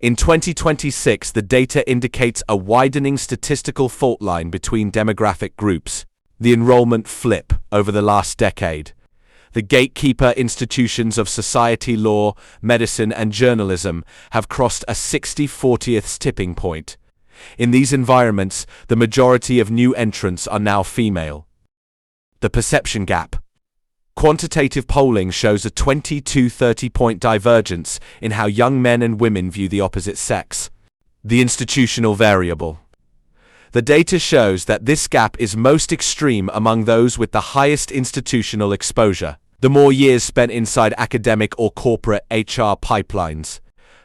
In 2026, the data indicates a widening statistical fault line between demographic groups, the enrollment flip over the last decade. The gatekeeper institutions of society, law, medicine, and journalism have crossed a 60-40th tipping point. In these environments, the majority of new entrants are now female. The perception gap. Quantitative polling shows a 20-30-point divergence in how young men and women view the opposite sex. The institutional variable. The data shows that this gap is most extreme among those with the highest institutional exposure. The more years spent inside academic or corporate HR pipelines,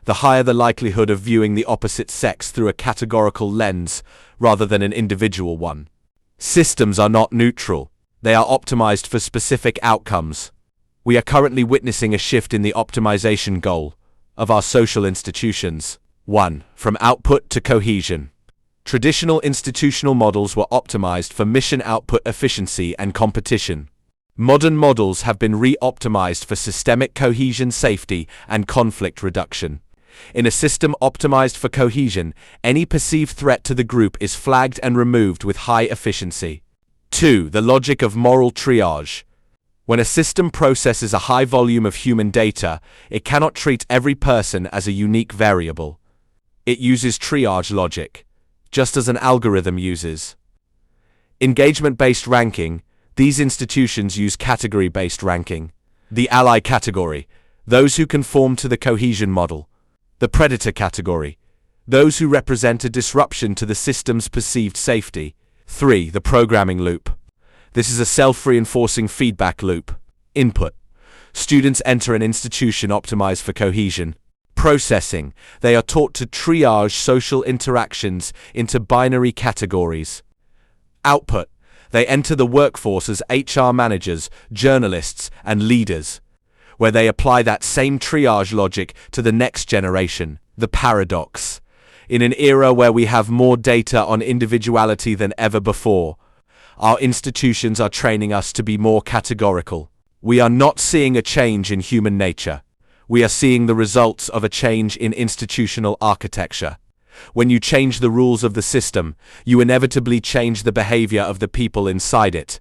the higher the likelihood of viewing the opposite sex through a categorical lens rather than an individual one. Systems are not neutral. They are optimized for specific outcomes. We are currently witnessing a shift in the optimization goal of our social institutions. 1. From output to cohesion. Traditional institutional models were optimized for mission output efficiency and competition. Modern models have been re-optimized for systemic cohesion, safety, and conflict reduction. In a system optimized for cohesion, any perceived threat to the group is flagged and removed with high efficiency. 2. The logic of moral triage. When a system processes a high volume of human data, it cannot treat every person as a unique variable. It uses triage logic, just as an algorithm uses. Engagement-based ranking. These institutions use category-based ranking. The ally category, those who conform to the cohesion model. The predator category, those who represent a disruption to the system's perceived safety. 3. The programming loop. This is a self-reinforcing feedback loop. Input. Students enter an institution optimized for cohesion. Processing. They are taught to triage social interactions into binary categories. Output. They enter the workforce as HR managers, journalists, and leaders, where they apply that same triage logic to the next generation. The paradox. In an era where we have more data on individuality than ever before, our institutions are training us to be more categorical. We are not seeing a change in human nature. We are seeing the results of a change in institutional architecture. When you change the rules of the system, you inevitably change the behavior of the people inside it.